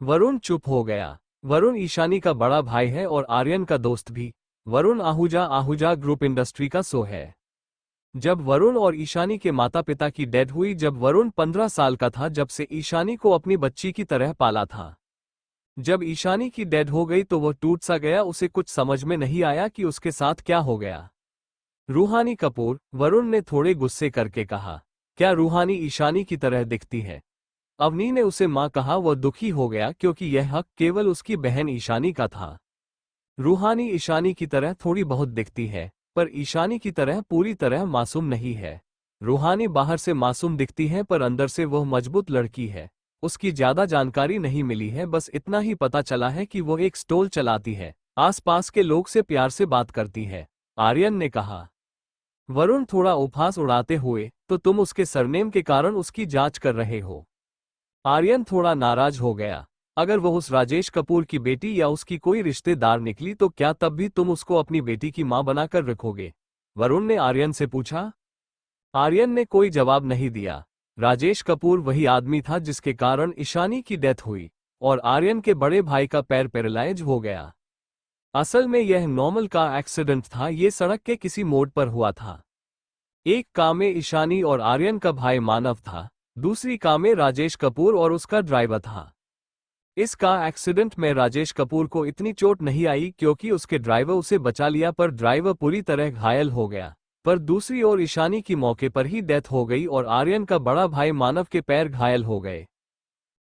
S1: वरुण चुप हो गया। वरुण ईशानी का बड़ा भाई है और आर्यन का दोस्त भी। वरुण आहूजा ग्रुप इंडस्ट्री का सो है। जब वरुण और ईशानी के माता पिता की डेथ हुई, जब वरुण 15 साल का था, जब से ईशानी को अपनी बच्ची की तरह पाला था। जब ईशानी की डेथ हो गई तो वह टूट सा गया। उसे कुछ समझ में नहीं आया कि उसके साथ क्या हो गया। रूहानी कपूर, वरुण ने थोड़े गुस्से करके कहा। क्या रूहानी ईशानी की तरह दिखती है? अवनी ने उसे मां कहा। वह दुखी हो गया क्योंकि यह हक केवल उसकी बहन ईशानी का था। रूहानी ईशानी की तरह थोड़ी बहुत दिखती है, पर ईशानी की तरह पूरी तरह मासूम नहीं है। रूहानी बाहर से मासूम दिखती है पर अंदर से वह मजबूत लड़की है। उसकी ज्यादा जानकारी नहीं मिली है, बस इतना ही पता चला है कि वो एक स्टॉल चलाती है, आसपास के लोग से प्यार से बात करती है। आर्यन ने कहा। वरुण थोड़ा उपहास उड़ाते हुए, तो तुम उसके सरनेम के कारण उसकी जांच कर रहे हो? आर्यन थोड़ा नाराज हो गया। अगर वह उस राजेश कपूर की बेटी या उसकी कोई रिश्तेदार निकली तो क्या तब भी तुम उसको अपनी बेटी की मां बनाकर रखोगे? वरुण ने आर्यन से पूछा। आर्यन ने कोई जवाब नहीं दिया। राजेश कपूर वही आदमी था जिसके कारण ईशानी की डेथ हुई और आर्यन के बड़े भाई का पैर पैरालाइज हो गया। असल में यह नॉर्मल का एक्सीडेंट था, ये सड़क के किसी मोड़ पर हुआ था। एक कार में ईशानी और आर्यन का भाई मानव था, दूसरी कार में राजेश कपूर और उसका ड्राइवर था। इस कार एक्सीडेंट में राजेश कपूर को इतनी चोट नहीं आई क्योंकि उसके ड्राइवर उसे बचा लिया, पर ड्राइवर पूरी तरह घायल हो गया। पर दूसरी ओर ईशानी की मौके पर ही डेथ हो गई और आर्यन का बड़ा भाई मानव के पैर घायल हो गए।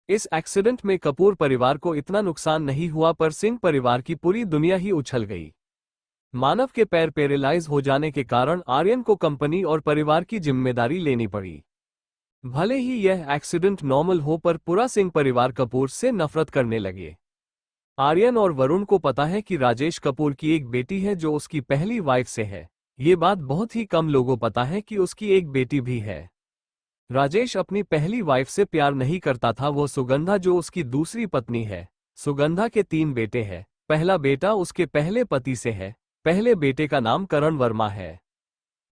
S1: इस एक्सीडेंट में कपूर परिवार को इतना नुकसान नहीं हुआ, पर सिंह परिवार की पूरी दुनिया ही उछल गई। मानव के पैर पैरालाइज हो जाने के कारण आर्यन को कंपनी और परिवार की जिम्मेदारी लेनी पड़ी। भले ही यह एक्सीडेंट नॉर्मल हो, पर पूरा सिंह परिवार कपूर से नफरत करने लगे। आर्यन और वरुण को पता है कि राजेश कपूर की एक बेटी है जो उसकी पहली वाइफ से है। ये बात बहुत ही कम लोगों पता है कि उसकी एक बेटी भी है। राजेश अपनी पहली वाइफ से प्यार नहीं करता था, वो सुगंधा जो उसकी दूसरी पत्नी है। सुगंधा के 3 बेटे हैं। पहला बेटा उसके पहले पति से है। पहले बेटे का नाम करण वर्मा है।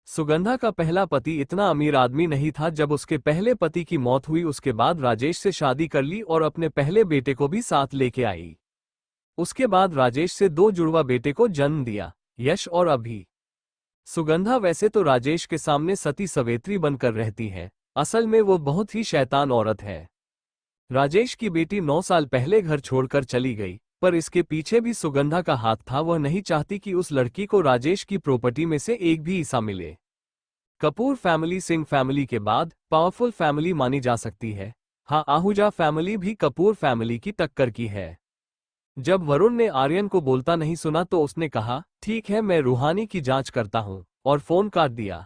S1: सुगंधा का पहला पति इतना अमीर आदमी नहीं था। जब उसके पहले पति की मौत हुई उसके बाद राजेश से शादी कर ली और अपने पहले बेटे को भी साथ लेके आई। उसके बाद राजेश से 2 जुड़वा बेटे को जन्म दिया, यश और अभि। सुगंधा वैसे तो राजेश के सामने सती सवेत्री बनकर रहती है, असल में वो बहुत ही शैतान औरत है। राजेश की बेटी 9 साल पहले घर छोड़कर चली गई, पर इसके पीछे भी सुगंधा का हाथ था। वह नहीं चाहती कि उस लड़की को राजेश की प्रॉपर्टी में से एक भी हिस्सा मिले। कपूर फैमिली सिंह फैमिली के बाद पावरफुल फैमिली मानी जा सकती है। हाँ, आहूजा फैमिली भी कपूर फैमिली की टक्कर की है। जब वरुण ने आर्यन को बोलता नहीं सुना तो उसने कहा, ठीक है मैं रूहानी की जांच करता हूं, और फोन काट दिया।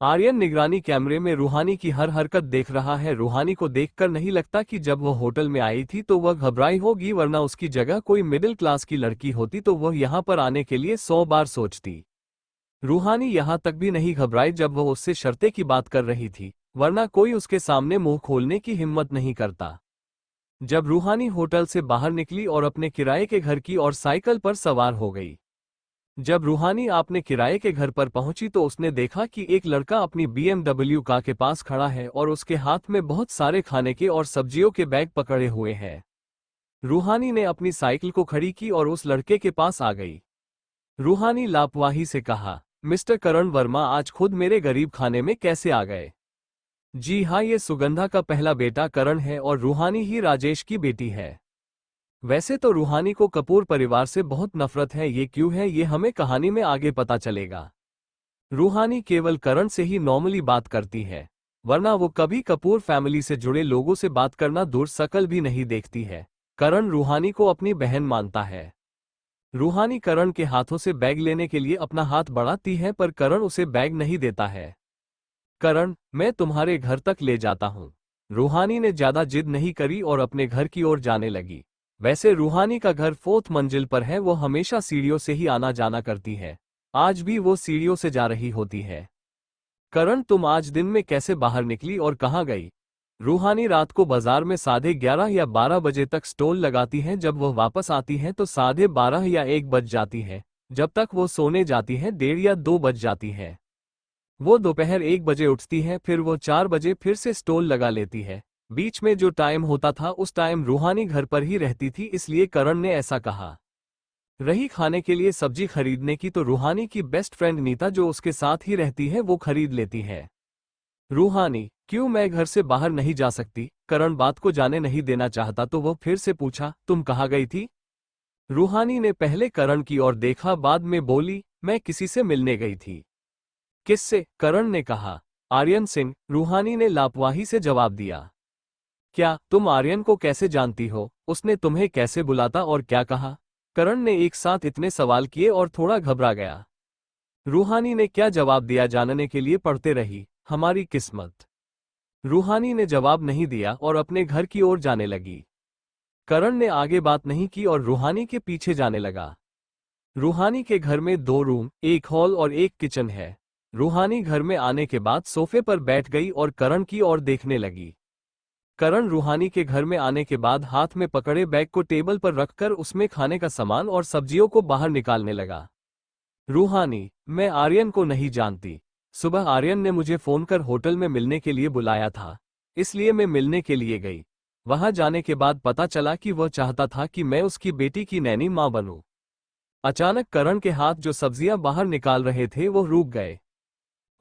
S1: आर्यन निगरानी कैमरे में रूहानी की हर हरकत देख रहा है। रूहानी को देखकर नहीं लगता कि जब वह होटल में आई थी तो वह घबराई होगी, वरना उसकी जगह कोई मिडिल क्लास की लड़की होती तो वह यहां पर आने के लिए 100 बार सोचती। रूहानी यहां तक भी नहीं घबराई जब वह उससे शर्तें की बात कर रही थी, वरना कोई उसके सामने मुंह खोलने की हिम्मत नहीं करता। जब रूहानी होटल से बाहर निकली और अपने किराए के घर की ओर साइकिल पर सवार हो गई। जब रूहानी अपने किराए के घर पर पहुंची तो उसने देखा कि एक लड़का अपनी BMW कार के पास खड़ा है और उसके हाथ में बहुत सारे खाने के और सब्जियों के बैग पकड़े हुए हैं। रूहानी ने अपनी साइकिल को खड़ी की और उस लड़के के पास आ गई। रूहानी लापरवाही से कहा, मिस्टर करण वर्मा आज खुद मेरे गरीब खाने में कैसे आ गए? जी हाँ, ये सुगंधा का पहला बेटा करण है और रूहानी ही राजेश की बेटी है। वैसे तो रूहानी को कपूर परिवार से बहुत नफरत है, ये क्यों है ये हमें कहानी में आगे पता चलेगा। रूहानी केवल करण से ही नॉर्मली बात करती है, वरना वो कभी कपूर फैमिली से जुड़े लोगों से बात करना दूर शकल भी नहीं देखती है। करण रूहानी को अपनी बहन मानता है। रूहानी करण के हाथों से बैग लेने के लिए अपना हाथ बढ़ाती है, पर करण उसे बैग नहीं देता है। करण, मैं तुम्हारे घर तक ले जाता हूँ। रूहानी ने ज्यादा जिद नहीं करी और अपने घर की ओर जाने लगी। वैसे रूहानी का घर 4th मंजिल पर है, वो हमेशा सीढ़ियों से ही आना जाना करती है। आज भी वो सीढ़ियों से जा रही होती है। करण, तुम आज दिन में कैसे बाहर निकली और कहाँ गई? रूहानी रात को बाजार में 11:30 या 12 बजे तक स्टॉल लगाती है। जब वह वापस आती है तो 12:30 या 1 बज जाती है। जब तक वो सोने जाती है 1:30 या 2 बज जाती है। वो दोपहर 1 बजे उठती है, फिर वो 4 बजे फिर से स्टॉल लगा लेती है। बीच में जो टाइम होता था उस टाइम रूहानी घर पर ही रहती थी, इसलिए करण ने ऐसा कहा। रही खाने के लिए सब्जी खरीदने की, तो रूहानी की बेस्ट फ्रेंड नीता जो उसके साथ ही रहती है वो खरीद लेती है। रूहानी, क्यों मैं घर से बाहर नहीं जा सकती? करण बात को जाने नहीं देना चाहता तो वो फिर से पूछा, तुम कहाँ गई थी? रूहानी ने पहले करण की ओर देखा, बाद में बोली, मैं किसी से मिलने गई थी। किससे? करण ने कहा। आर्यन सिंह, रूहानी ने लापरवाही से जवाब दिया। क्या तुम आर्यन को कैसे जानती हो? उसने तुम्हें कैसे बुलाता और क्या कहा? करण ने एक साथ इतने सवाल किए और थोड़ा घबरा गया। रूहानी ने क्या जवाब दिया जानने के लिए पढ़ते रही, हमारी किस्मत। रूहानी ने जवाब नहीं दिया और अपने घर की ओर जाने लगी। करण ने आगे बात नहीं की और रूहानी के पीछे जाने लगा। रूहानी के घर में 2 रूम, 1 हॉल और 1 किचन है। रूहानी घर में आने के बाद सोफे पर बैठ गई और करण की ओर देखने लगी। करण रूहानी के घर में आने के बाद हाथ में पकड़े बैग को टेबल पर रखकर उसमें खाने का सामान और सब्जियों को बाहर निकालने लगा। रूहानी, मैं आर्यन को नहीं जानती। सुबह आर्यन ने मुझे फोन कर होटल में मिलने के लिए बुलाया था, इसलिए मैं मिलने के लिए गई। वहां जाने के बाद पता चला कि वह चाहता था कि मैं उसकी बेटी की नैनी मां बनूं। अचानक करण के हाथ जो सब्जियां बाहर निकाल रहे थे वो रुक गए।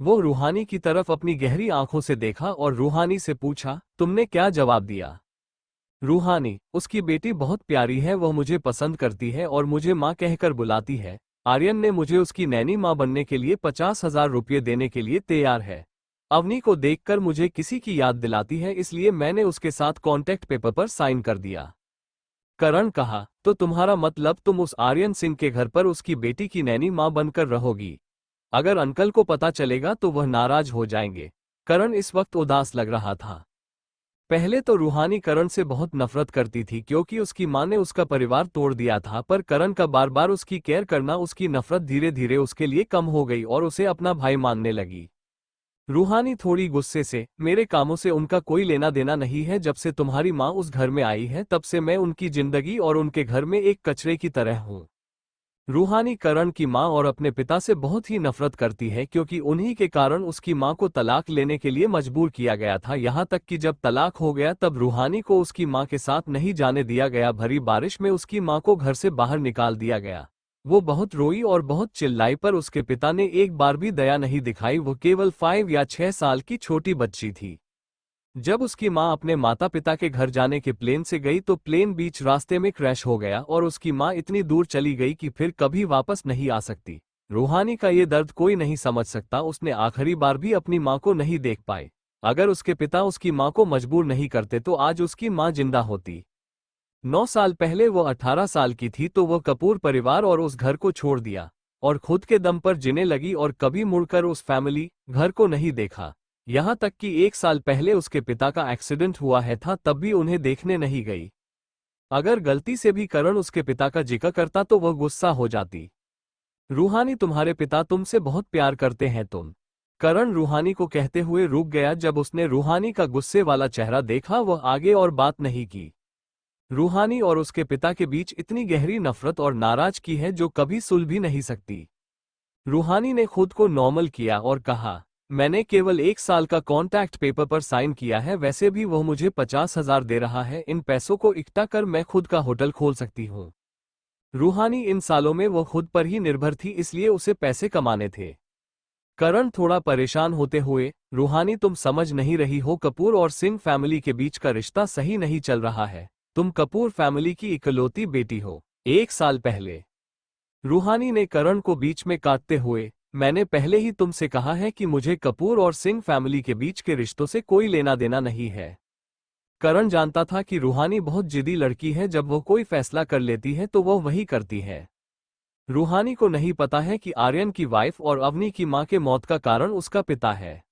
S1: वो रूहानी की तरफ अपनी गहरी आंखों से देखा और रूहानी से पूछा, तुमने क्या जवाब दिया? रूहानी, उसकी बेटी बहुत प्यारी है, वह मुझे पसंद करती है और मुझे माँ कहकर बुलाती है। आर्यन ने मुझे उसकी नैनी माँ बनने के लिए 50,000 रुपये देने के लिए तैयार है। अवनी को देखकर मुझे किसी की याद दिलाती है, इसलिए मैंने उसके साथ कॉन्ट्रैक्ट पेपर पर साइन कर दिया। करण कहा, तो तुम्हारा मतलब तुम उस आर्यन सिंह के घर पर उसकी बेटी की नैनी माँ बनकर रहोगी? अगर अंकल को पता चलेगा तो वह नाराज हो जाएंगे। करण इस वक्त उदास लग रहा था। पहले तो रूहानी करण से बहुत नफरत करती थी क्योंकि उसकी मां ने उसका परिवार तोड़ दिया था, पर करण का बार बार उसकी केयर करना उसकी नफरत धीरे धीरे उसके लिए कम हो गई और उसे अपना भाई मानने लगी। रूहानी थोड़ी गुस्से से, मेरे कामों से उनका कोई लेना देना नहीं है। जब से तुम्हारी माँ उस घर में आई है तब से मैं उनकी जिंदगी और उनके घर में एक कचरे की तरह हूँ। रूहानी करण की मां और अपने पिता से बहुत ही नफरत करती है क्योंकि उन्हीं के कारण उसकी मां को तलाक लेने के लिए मजबूर किया गया था। यहां तक कि जब तलाक हो गया तब रूहानी को उसकी मां के साथ नहीं जाने दिया गया। भरी बारिश में उसकी मां को घर से बाहर निकाल दिया गया। वो बहुत रोई और बहुत चिल्लाई, पर उसके पिता ने एक बार भी दया नहीं दिखाई। वो केवल 5 या 6 साल की छोटी बच्ची थी। जब उसकी मां अपने माता पिता के घर जाने के प्लेन से गई तो प्लेन बीच रास्ते में क्रैश हो गया और उसकी मां इतनी दूर चली गई कि फिर कभी वापस नहीं आ सकती। रूहानी का ये दर्द कोई नहीं समझ सकता। उसने आखिरी बार भी अपनी मां को नहीं देख पाए। अगर उसके पिता उसकी मां को मजबूर नहीं करते तो आज उसकी मां जिंदा होती। 9 साल पहले वो 18 साल की थी तो वो कपूर परिवार और उस घर को छोड़ दिया और खुद के दम पर जीने लगी और कभी मुड़कर उस फैमिली घर को नहीं देखा। यहाँ तक कि 1 साल पहले उसके पिता का एक्सीडेंट हुआ है था, तब भी उन्हें देखने नहीं गई। अगर गलती से भी करण उसके पिता का जिक्र करता तो वह गुस्सा हो जाती। रूहानी, तुम्हारे पिता तुमसे बहुत प्यार करते हैं तुम। करण रूहानी को कहते हुए रुक गया। जब उसने रूहानी का गुस्से वाला चेहरा देखा वह आगे और बात नहीं की। रूहानी और उसके पिता के बीच इतनी गहरी नफरत और नाराजगी है जो कभी सुलझ भी नहीं सकती। रूहानी ने खुद को नॉर्मल किया और कहा, मैंने केवल 1 साल का कॉन्ट्रैक्ट पेपर पर साइन किया है, वैसे भी वह मुझे 50,000 दे रहा है। इन पैसों को इकट्ठा कर मैं खुद का होटल खोल सकती हूँ। रूहानी इन सालों में वो खुद पर ही निर्भर थी, इसलिए उसे पैसे कमाने थे। करण थोड़ा परेशान होते हुए, रूहानी तुम समझ नहीं रही हो, कपूर और सिंह फैमिली के बीच का रिश्ता सही नहीं चल रहा है। तुम कपूर फैमिली की इकलौती बेटी हो। 1 साल पहले, रूहानी ने करण को बीच में काटते हुए, मैंने पहले ही तुमसे कहा है कि मुझे कपूर और सिंह फैमिली के बीच के रिश्तों से कोई लेना देना नहीं है। करण जानता था कि रूहानी बहुत जिद्दी लड़की है, जब वो कोई फैसला कर लेती है तो वो वही करती है। रूहानी को नहीं पता है कि आर्यन की वाइफ और अवनी की मां के मौत का कारण उसका पिता है।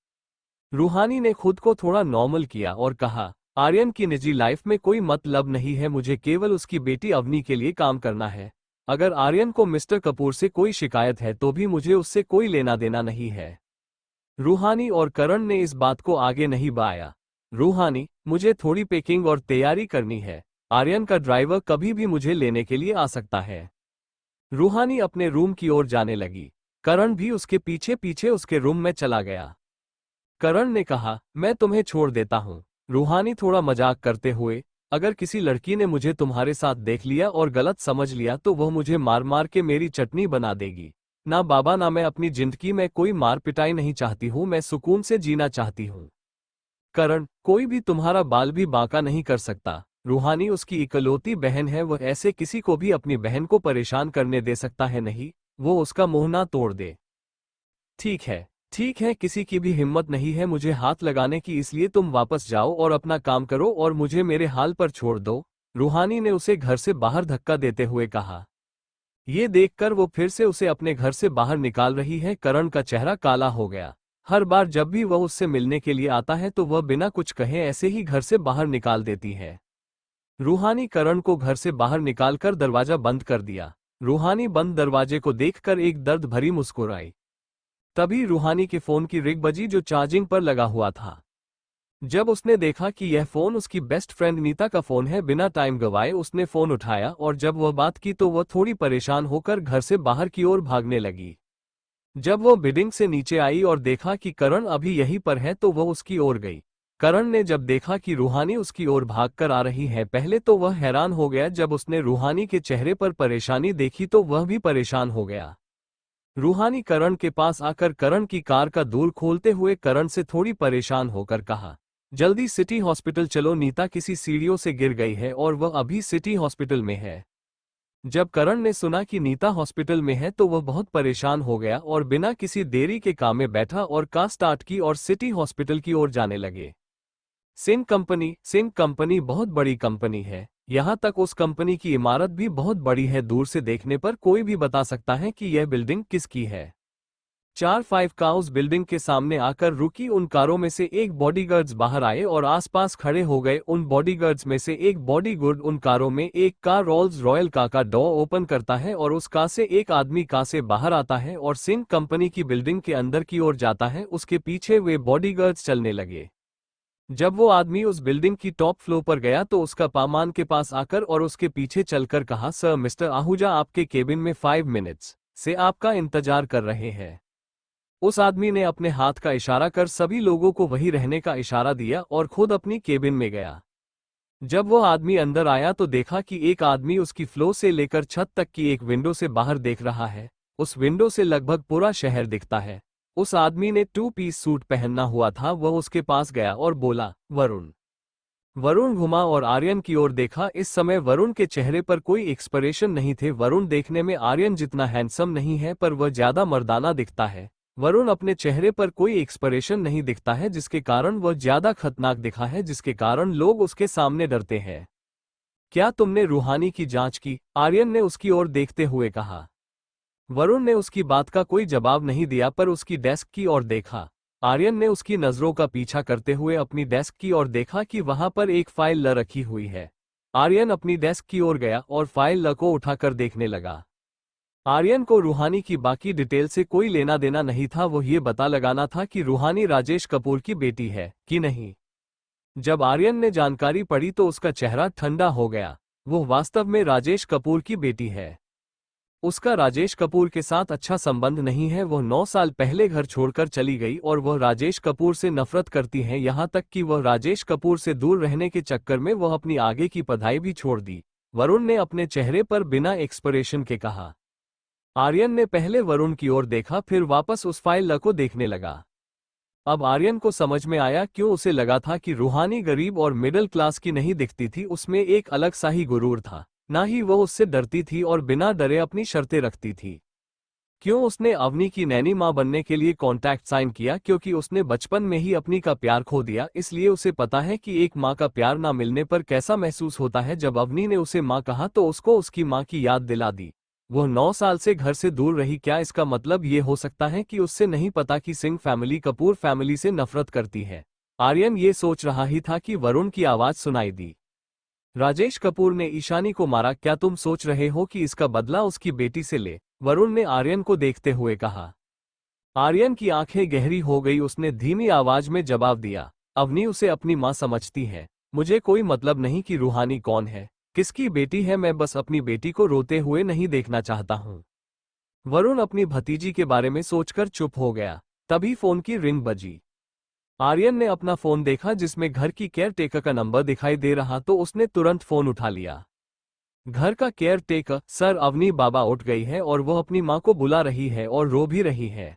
S1: रूहानी ने खुद को थोड़ा नॉर्मल किया और कहा, आर्यन की निजी लाइफ में कोई मतलब नहीं है, मुझे केवल उसकी बेटी अवनी के लिए काम करना है। अगर आर्यन को मिस्टर कपूर से कोई शिकायत है तो भी मुझे उससे कोई लेना देना नहीं है। रूहानी और करण ने इस बात को आगे नहीं बढ़ाया। रूहानी, मुझे थोड़ी पैकिंग और तैयारी करनी है। आर्यन का ड्राइवर कभी भी मुझे लेने के लिए आ सकता है। रूहानी अपने रूम की ओर जाने लगी। करण भी उसके पीछे पीछे उसके रूम में चला गया। करण ने कहा, मैं तुम्हें छोड़ देता हूं। रूहानी थोड़ा मजाक करते हुए, अगर किसी लड़की ने मुझे तुम्हारे साथ देख लिया और गलत समझ लिया तो वह मुझे मार मार के मेरी चटनी बना देगी। ना बाबा, ना मैं अपनी जिंदगी में कोई मार पिटाई नहीं चाहती हूं, मैं सुकून से जीना चाहती हूं। करण, कोई भी तुम्हारा बाल भी बांका नहीं कर सकता। रूहानी उसकी इकलौती बहन है, वह ऐसे किसी को भी अपनी बहन को परेशान करने दे सकता है नहीं, वो उसका मुंह ना तोड़ दे। ठीक है, ठीक है, किसी की भी हिम्मत नहीं है मुझे हाथ लगाने की, इसलिए तुम वापस जाओ और अपना काम करो और मुझे मेरे हाल पर छोड़ दो। रूहानी ने उसे घर से बाहर धक्का देते हुए कहा। ये देखकर वो फिर से उसे अपने घर से बाहर निकाल रही है। करण का चेहरा काला हो गया। हर बार जब भी वह उससे मिलने के लिए आता है तो वह बिना कुछ कहे ऐसे ही घर से बाहर निकाल देती है। रूहानी करण को घर से बाहर निकालकर दरवाजा बंद कर दिया। रूहानी बंद दरवाजे को देखकर एक दर्द भरी मुस्कुराई। तभी रूहानी के फोन की रिंग बजी जो चार्जिंग पर लगा हुआ था। जब उसने देखा कि यह फोन उसकी बेस्ट फ्रेंड नीता का फोन है, बिना टाइम गवाए उसने फोन उठाया और जब वह बात की तो वह थोड़ी परेशान होकर घर से बाहर की ओर भागने लगी। जब वह बिल्डिंग से नीचे आई और देखा कि करण अभी यहीं पर है तो वह उसकी ओर गई। करण ने जब देखा कि रूहानी उसकी ओर भागकर आ रही है, पहले तो वह हैरान हो गया, जब उसने रूहानी के चेहरे पर परेशानी देखी तो वह भी परेशान हो गया। रूहानी करण के पास आकर करण की कार का दूर खोलते हुए करण से थोड़ी परेशान होकर कहा, जल्दी सिटी हॉस्पिटल चलो, नीता किसी सीढ़ियों से गिर गई है और वह अभी सिटी हॉस्पिटल में है। जब करण ने सुना कि नीता हॉस्पिटल में है तो वह बहुत परेशान हो गया और बिना किसी देरी के काम में बैठा और कार स्टार्ट की और सिटी हॉस्पिटल की ओर जाने लगे। सिंह कंपनी बहुत बड़ी कंपनी है, यहाँ तक उस कंपनी की इमारत भी बहुत बड़ी है। दूर से देखने पर कोई भी बता सकता है कि यह बिल्डिंग किसकी है। 4-5 काउस बिल्डिंग के सामने आकर रुकी। उन कारों में से एक बॉडीगार्ड्स बाहर आए और आसपास खड़े हो गए। उन बॉडीगार्ड्स में से एक बॉडीगार्ड उन कारों में एक कार रोल्स रॉयल कार का डोर ओपन करता है और उस कार से एक आदमी कार से बाहर आता है और सिंह कंपनी की बिल्डिंग के अंदर की ओर जाता है। उसके पीछे वे बॉडीगार्ड्स चलने लगे। जब वो आदमी उस बिल्डिंग की टॉप फ्लोर पर गया तो उसका पामान के पास आकर और उसके पीछे चलकर कहा, सर, मिस्टर आहूजा आपके केबिन में 5 मिनट्स से आपका इंतजार कर रहे हैं। उस आदमी ने अपने हाथ का इशारा कर सभी लोगों को वहीं रहने का इशारा दिया और खुद अपनी केबिन में गया। जब वो आदमी अंदर आया तो देखा कि एक आदमी उसकी फ्लोर से लेकर छत तक की एक विंडो से बाहर देख रहा है। उस विंडो से लगभग पूरा शहर दिखता है। उस आदमी ने 2 पीस सूट पहना हुआ था। वह उसके पास गया और बोला, वरुण। वरुण घुमा और आर्यन की ओर देखा। इस समय वरुण के चेहरे पर कोई एक्सप्रेशन नहीं थे। वरुण देखने में आर्यन जितना हैंडसम नहीं है पर वह ज्यादा मर्दाना दिखता है। वरुण अपने चेहरे पर कोई एक्सप्रेशन नहीं दिखता है जिसके कारण वह ज्यादा खतरनाक दिखा है, जिसके कारण लोग उसके सामने डरते हैं। क्या तुमने रूहानी की जांच की? आर्यन ने उसकी ओर देखते हुए कहा। वरुण ने उसकी बात का कोई जवाब नहीं दिया पर उसकी डेस्क की ओर देखा। आर्यन ने उसकी नजरों का पीछा करते हुए अपनी डेस्क की ओर देखा कि वहां पर एक फाइल ल रखी हुई है। आर्यन अपनी डेस्क की ओर गया और फाइल ल को उठाकर देखने लगा। आर्यन को रूहानी की बाकी डिटेल से कोई लेना देना नहीं था। वो ये पता लगाना था कि रूहानी राजेश कपूर की बेटी है कि नहीं। जब आर्यन ने जानकारी पढ़ी तो उसका चेहरा ठंडा हो गया। वो वास्तव में राजेश कपूर की बेटी है। उसका राजेश कपूर के साथ अच्छा संबंध नहीं है। वह 9 साल पहले घर छोड़कर चली गई और वह राजेश कपूर से नफरत करती है, यहाँ तक कि वह राजेश कपूर से दूर रहने के चक्कर में वह अपनी आगे की पढ़ाई भी छोड़ दी। वरुण ने अपने चेहरे पर बिना एक्सप्रेशन के कहा। आर्यन ने पहले वरुण की ओर देखा, फिर वापस उस फाइल ल को देखने लगा। अब आर्यन को समझ में आया क्यों उसे लगा था कि रूहानी गरीब और मिडिल क्लास की नहीं दिखती थी। उसमें एक अलग सा ही गुरूर था। ना ही वह उससे डरती थी और बिना डरे अपनी शर्तें रखती थी। क्यों उसने अवनी की नैनी मां बनने के लिए कॉन्ट्रैक्ट साइन किया? क्योंकि उसने बचपन में ही अपनी का प्यार खो दिया, इसलिए उसे पता है कि एक मां का प्यार ना मिलने पर कैसा महसूस होता है। जब अवनी ने उसे मां कहा तो उसको उसकी मां की याद दिला दी। वह 9 साल से घर से दूर रही। क्या इसका मतलब ये हो सकता है कि उससे नहीं पता कि सिंह फैमिली कपूर फैमिली से नफरत करती है? आर्यन ये सोच रहा ही था कि वरुण की आवाज सुनाई दी। राजेश कपूर ने ईशानी को मारा, क्या तुम सोच रहे हो कि इसका बदला उसकी बेटी से ले? वरुण ने आर्यन को देखते हुए कहा। आर्यन की आंखें गहरी हो गई, उसने धीमी आवाज में जवाब दिया, अवनी उसे अपनी मां समझती है। मुझे कोई मतलब नहीं कि रूहानी कौन है, किसकी बेटी है, मैं बस अपनी बेटी को रोते हुए नहीं देखना चाहता हूं। वरुण अपनी भतीजी के बारे में सोचकर चुप हो गया। तभी फोन की रिंग बजी। आर्यन ने अपना फोन देखा जिसमें घर की केयर टेकर का नंबर दिखाई दे रहा तो उसने तुरंत फोन उठा लिया। घर का केयर टेकर, सर अवनी बाबा उठ गई है और वो अपनी मां को बुला रही है और रो भी रही है।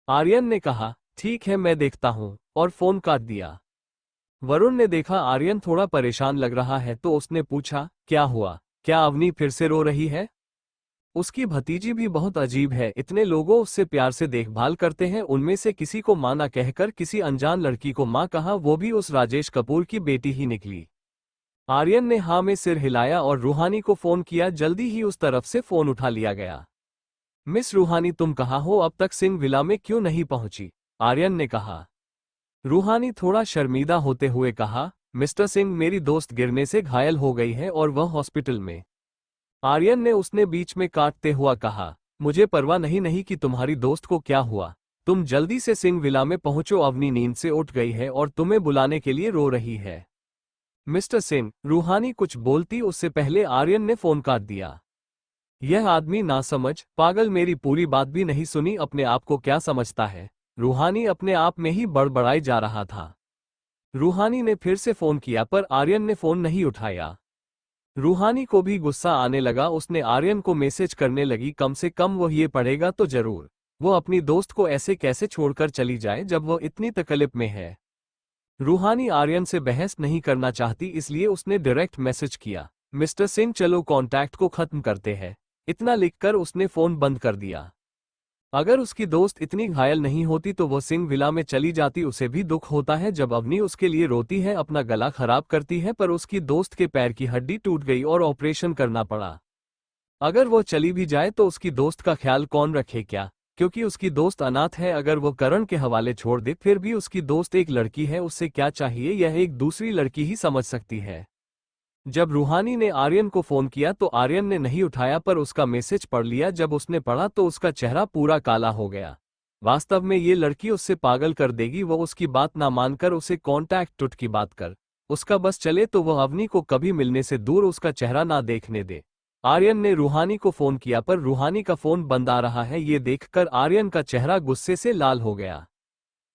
S1: आर्यन ने कहा, ठीक है मैं देखता हूं, और फोन काट दिया। वरुण ने देखा आर्यन थोड़ा परेशान लग रहा है तो उसने पूछा, क्या हुआ, क्या अवनी फिर से रो रही है? उसकी भतीजी भी बहुत अजीब है, इतने लोगों उससे प्यार से देखभाल करते हैं, उनमें से किसी को मां ना कहकर किसी अनजान लड़की को मां कहा, वो भी उस राजेश कपूर की बेटी ही निकली। आर्यन ने हाँ में सिर हिलाया और रूहानी को फोन किया। जल्दी ही उस तरफ से फोन उठा लिया गया। मिस रूहानी तुम कहाँ हो, अब तक सिंह विला में क्यों नहीं पहुंची? आर्यन ने कहा। रूहानी थोड़ा शर्मीदा होते हुए कहा, मिस्टर सिंह मेरी दोस्त गिरने से घायल हो गई है और वह हॉस्पिटल में। आर्यन ने उसने बीच में काटते हुआ कहा, मुझे परवाह नहीं कि तुम्हारी दोस्त को क्या हुआ, तुम जल्दी से सिंह विला में पहुंचो, अवनी नींद से उठ गई है और तुम्हें बुलाने के लिए रो रही है। मिस्टर सिंह, रूहानी कुछ बोलती उससे पहले आर्यन ने फोन काट दिया। यह आदमी नासमझ, पागल, मेरी पूरी बात भी नहीं सुनी, अपने आप को क्या समझता है? रूहानी अपने आप में ही बड़बड़ाई जा रहा था। रूहानी ने फिर से फोन किया पर आर्यन ने फोन नहीं उठाया। रूहानी को भी गुस्सा आने लगा, उसने आर्यन को मैसेज करने लगी, कम से कम वो ये पढ़ेगा तो जरूर, वो अपनी दोस्त को ऐसे कैसे छोड़कर चली जाए जब वो इतनी तकलीफ में है। रूहानी आर्यन से बहस नहीं करना चाहती, इसलिए उसने डायरेक्ट मैसेज किया, मिस्टर सिंह चलो कॉन्टैक्ट को खत्म करते हैं। इतना लिखकर उसने फोन बंद कर दिया। अगर उसकी दोस्त इतनी घायल नहीं होती तो वो सिंह विला में चली जाती। उसे भी दुख होता है जब अवनी उसके लिए रोती है, अपना गला खराब करती है, पर उसकी दोस्त के पैर की हड्डी टूट गई और ऑपरेशन करना पड़ा। अगर वो चली भी जाए तो उसकी दोस्त का ख्याल कौन रखे क्या, क्योंकि उसकी दोस्त अनाथ है। अगर वो करण के हवाले छोड़ दे फिर भी उसकी दोस्त एक लड़की है, उससे क्या चाहिए यह एक दूसरी लड़की ही समझ सकती है। जब रूहानी ने आर्यन को फोन किया तो आर्यन ने नहीं उठाया, पर उसका मैसेज पढ़ लिया। जब उसने पढ़ा तो उसका चेहरा पूरा काला हो गया। वास्तव में ये लड़की उससे पागल कर देगी, वो उसकी बात ना मानकर उसे कॉन्टैक्ट टूट की बात कर उसका बस चले तो वह अवनी को कभी मिलने से दूर उसका चेहरा ना देखने दे। आर्यन ने रूहानी को फोन किया पर रूहानी का फोन बंद आ रहा है, ये देखकर आर्यन का चेहरा गुस्से से लाल हो गया।